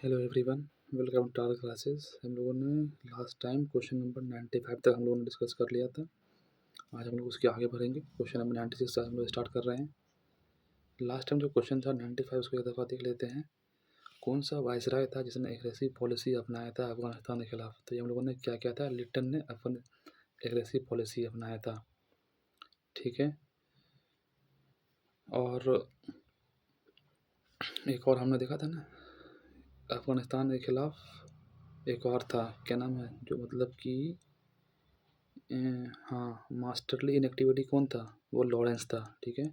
Hello everyone, welcome to our classes. हम लोगों ने लास्ट टाइम क्वेश्चन नंबर 95 तक हम लोगों ने डिस्कस कर लिया था। आज हम लोग उसके आगे बढ़ेंगे। क्वेश्चन नंबर 96 से हम लोग स्टार्ट कर रहे हैं। लास्ट टाइम जो क्वेश्चन था 95, उसको एक दफ़ा देख लेते हैं। कौन सा वायसराय था जिसने एग्रेसिव पॉलिसी अपनाया था अफगानिस्तान के खिलाफ? तो ये हम लोगों ने क्या किया था, लिटन ने अपन एग्रेसिव पॉलिसी अपनाया था। ठीक है। और एक और हमने देखा था ना, अफगानिस्तान के खिलाफ एक और था, क्या नाम है, जो मतलब कि हाँ, मास्टरली इनएक्टिविटी कौन था? वो लॉरेंस था। ठीक है।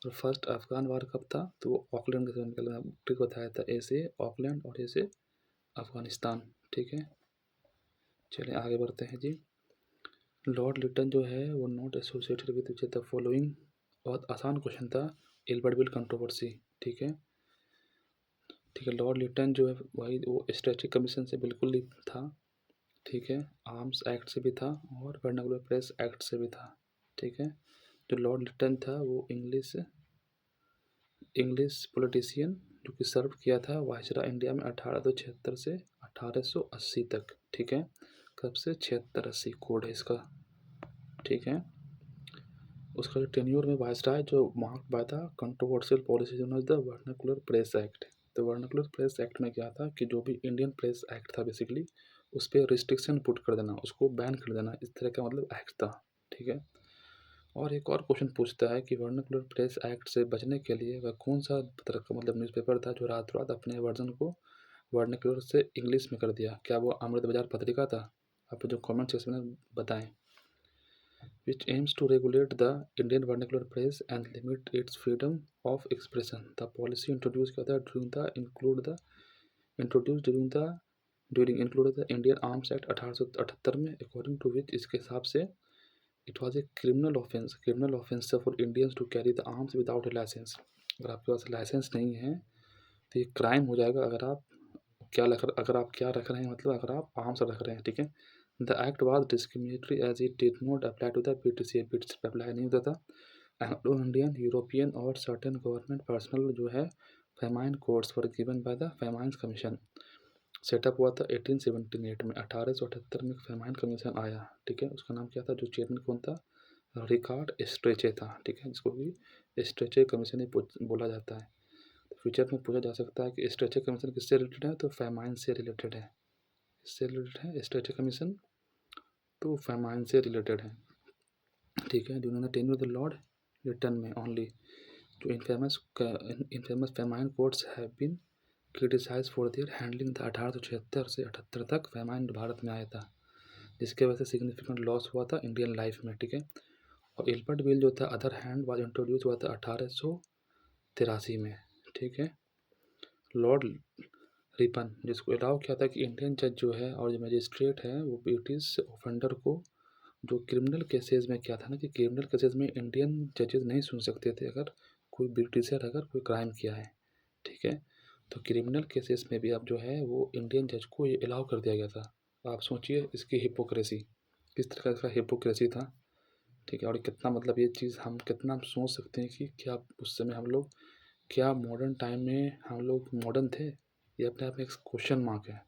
और फर्स्ट अफगान वार कब था? तो वो ऑकलैंड के समय निकला। ट्रिक बताया था, ए से ऑकलैंड और ए से अफगानिस्तान। ठीक है। चलिए आगे बढ़ते हैं जी। लॉर्ड लिटन जो है वो not associated with which the following. बहुत आसान क्वेश्चन था, एल्बर्ट कंट्रोवर्सी। ठीक है। ठीक है, लॉर्ड लिटन जो है वही वो स्ट्रेटेजिक कमीशन से बिल्कुल नहीं था। ठीक है। आर्म्स एक्ट से भी था और वर्नाकुलर प्रेस एक्ट से भी था। ठीक है। जो लॉर्ड लिटन था वो इंग्लिश पॉलिटिशियन जो कि सर्व किया था वायसराय इंडिया में 1876 से 1880 तक। ठीक है। कब से? 76-80 कोड है इसका। ठीक है। उसका जो टेन्योर में वायसराय जो मार्क बाय था controversial policy the vernacular press act. तो वर्नाकुलर प्रेस एक्ट में क्या था कि जो भी इंडियन प्रेस एक्ट था बेसिकली उस पर रिस्ट्रिक्शन पुट कर देना, उसको बैन कर देना, इस तरह का मतलब एक्ट था। ठीक है। और एक और क्वेश्चन पूछता है कि वर्नाकुलर प्रेस एक्ट से बचने के लिए वह कौन सा मतलब न्यूज़पेपर था जो रात रात अपने वर्जन को वर्नाकुलर से इंग्लिश में कर दिया? क्या वो अमृत बाजार पत्रिका था? आप जो कमेंट सेक्शन में बताएं। which aims to regulate the Indian vernacular press and limit its freedom of expression. The policy introduced किया था included the Indian Arms Act 1878 में, according to which इसके हिसाब से it was a criminal offense for Indians to carry the arms without a license. अगर आपके पास licence नहीं है तो ये क्राइम हो जाएगा अगर आप क्या रख रहे हैं, मतलब अगर आप आर्म्स रख रहे हैं। ठीक है। The act was discriminatory as it did not apply to the PTC. PTC पर अप्लाई नहीं होता था। एंग्लो इंडियन, यूरोपियन और सर्टेन गवर्नमेंट पर्सनल जो है famine codes for given by the famines commission. Set up हुआ था 1878 में। 1878 में फेमाइन कमीशन आया। ठीक है। उसका नाम क्या था? जो चेयरमैन कौन था? रिकार्ड स्ट्रेचे था। ठीक है। जिसको भी स्ट्रेचे कमीशन ही बोला जाता है। फ्यूचर में पूछा जा सकता है कि स्ट्रेचे कमीशन किससे रिलेटेड है? तो फेमाइन से रिलेटेड है। इससे रिलेटेड है स्ट्रेचे कमीशन, तो फेमाइन से रिलेटेड है। ठीक है। जिन्होंने टेन्योर द लॉर्ड लिटन में ओनली जो infamous famine courts have been criticise for their handling था। 1876 से 78 तक फेमाइन भारत में आया था, जिसके वजह से सिग्निफिकेंट लॉस हुआ था इंडियन लाइफ में। ठीक है। और एल्बर्ट बिल जो था अदर हैंड वाज इंट्रोड्यूस हुआ था 1883 में। ठीक है। लॉर्ड रिपन जिसको अलाउ किया था कि इंडियन जज जो है और जो मजिस्ट्रेट है वो ब्रिटिश ऑफेंडर को जो क्रिमिनल केसेस में क्या था ना कि क्रिमिनल केसेस में इंडियन जजेस नहीं सुन सकते थे अगर कोई ब्रिटिशर अगर कोई क्राइम किया है। ठीक है। तो क्रिमिनल केसेस में भी अब जो है वो इंडियन जज को ये अलाउ कर दिया गया था। आप सोचिए इसकी हिपोक्रेसी, किस तरह का हिपोक्रेसी था। ठीक है। और कितना मतलब ये चीज़ हम कितना सोच सकते हैं कि क्या उस समय हम लोग, क्या मॉडर्न टाइम में हम लोग मॉडर्न थे? ये अपने आप में एक क्वेश्चन मार्क है।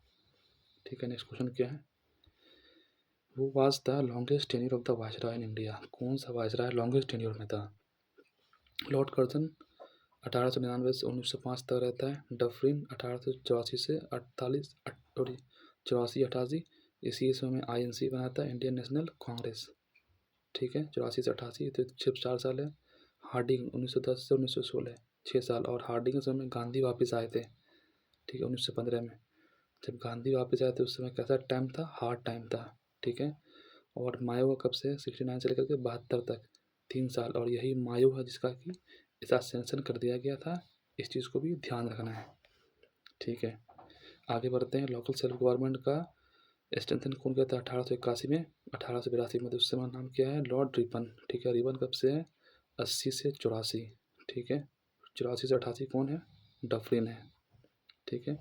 ठीक है। नेक्स्ट क्वेश्चन क्या है? वो was the longest tenure of the viceroy in India. कौन सा वायसराय लॉन्गेस्ट टेन्योर में था? लॉर्ड कर्जन 1899 से 1905 तक रहता है। डफरिन 1884 से 48 चौरासी 88 इसी ईस्वी में आईएनसी बनाता है, इंडियन नेशनल कांग्रेस। ठीक है। 84 से 88 तो सिर्फ 4 साल है। हार्डिंग 1910 से 1916 6 साल। और हार्डिंग के समय गांधी वापस आए थे। ठीक है। 1915 में जब गांधी वापस आए थे उस समय कैसा टाइम था? हार्ड टाइम था। ठीक है। और मायो कब से? 69 से लेकर के 72 तक 3 साल। और यही मायो है जिसका कि ऐसा सेंशन कर दिया गया था। इस चीज़ को भी ध्यान रखना है। ठीक है। आगे बढ़ते हैं। लोकल सेल्फ गवर्नमेंट का स्ट्रेंथन कौन किया था 1881 में? 1882 में। तो उस समय नाम क्या है? Lord Ripon. ठीक है। रिपन कब से है? 80 से 84। ठीक है। 84 से 88 कौन है? डफरिन है। ठीक है।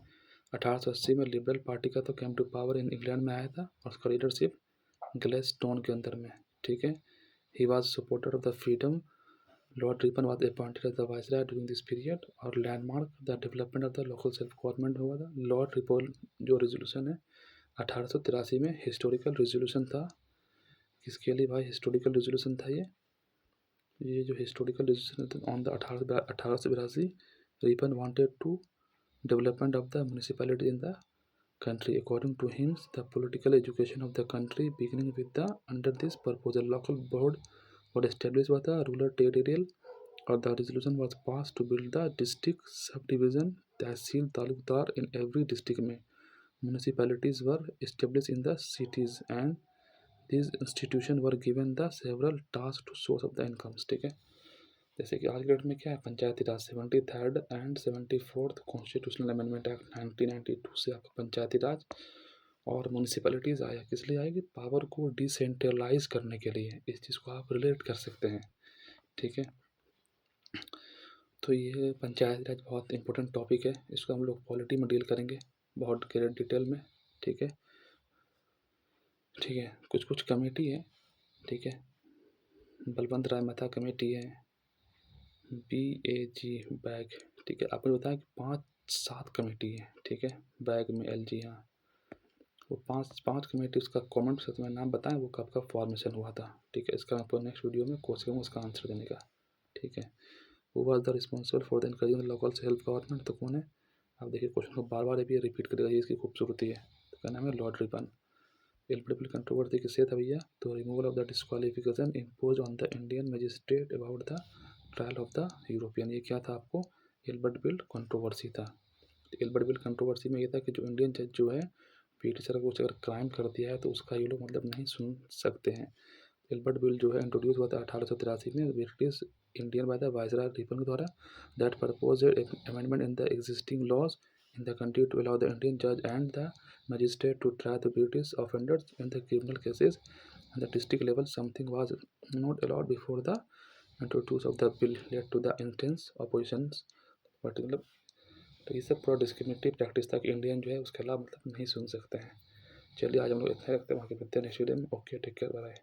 1880 में लिबरल पार्टी का तो came to power in England में आया था और उसका लीडरशिप ग्लेडस्टोन के अंदर में। ठीक है। He was supporter of the freedom Lord Ripon was appointed as the viceroy during this period. और landmark the development of the local self government हुआ था। लॉर्ड रिपन जो रेजोल्यूशन है 1883 में हिस्टोरिकल रेजोल्यूशन था। किसके लिए भाई हिस्टोरिकल रेजोल्यूशन था ये जो historical resolution on the 1882 Ripon wanted to development of the municipality in the country. According to him, the political education of the country beginning with the under this proposal local board was established by the rural territorial or the resolution was passed to build the district subdivision tahsil talukdar in every district में municipalities were established in the cities and these institutions were given the several tasks to source of the incomes। ठीक है, जैसे कि आज के date में क्या है पंचायती राज 73rd and 74th constitutional amendment act 1992 से आपका पंचायती राज और म्यूनिसिपैलिटीज़ आया। किस लिए आएगी? पावर को डिसेंट्रलाइज करने के लिए। इस चीज़ को आप रिलेट कर सकते हैं। ठीक है, तो ये पंचायती राज बहुत इंपॉर्टेंट टॉपिक है। इसको हम लोग पॉलिटी में डील करेंगे बहुत डिटेल में। ठीक है, ठीक है, कुछ कुछ कमेटी है। ठीक है, बलवंत राय मेहता कमेटी है, BAG बैग। ठीक है, आपने बताया कि 5-7 कमेटी है। ठीक है, बैग में LG, हाँ वो पाँच कमेटी उसका कॉमन से तुम्हें नाम बताएं वो कब कब फॉर्मेशन हुआ था। ठीक है, इसका आपको नेक्स्ट वीडियो में कोशिश करूँगा उसका आंसर देने का। ठीक है, वो was the responsible for the encouraging local self government, तो कौन है? आप देखिए क्वेश्चन को बार बार ये भी रिपीट करेगा, ये इसकी खूबसूरती है। तो क्या नाम है? Lord Ripon. एलिजिबल कंट्रोवर्सी किससे था भैया? तो removal of the disqualification impose on the Indian magistrate about the trial of the European. ये क्या था आपको? एल्बर्ट बिल कंट्रोवर्सी था। एल्बर्ट बिल कंट्रोवर्सी में ये था कि जो इंडियन जज जो है ब्रिटिशर को अगर क्राइम कर दिया है तो उसका ये लोग मतलब नहीं सुन सकते हैं। एल्बर्ट बिल जो है इंट्रोड्यूस हुआ था 1883 में British Indian by the viceroy Ripon के द्वारा that propose amendment in the existing laws in the country to allow the Indian judge and the magistrate to try the British offenders in the criminal cases at the district level. Something was not allowed before the introduction of the bill led to the intense oppositions। मतलब तो ये सब पूरा discriminative practice था कि Indian जो है उसके खिलाफ मतलब नहीं सुन सकते हैं। चलिए आज हम लोग इतना रखते हैं, वहाँ के मिलते हैं नेक्स्ट वीडियो में। Okay, take care, bye.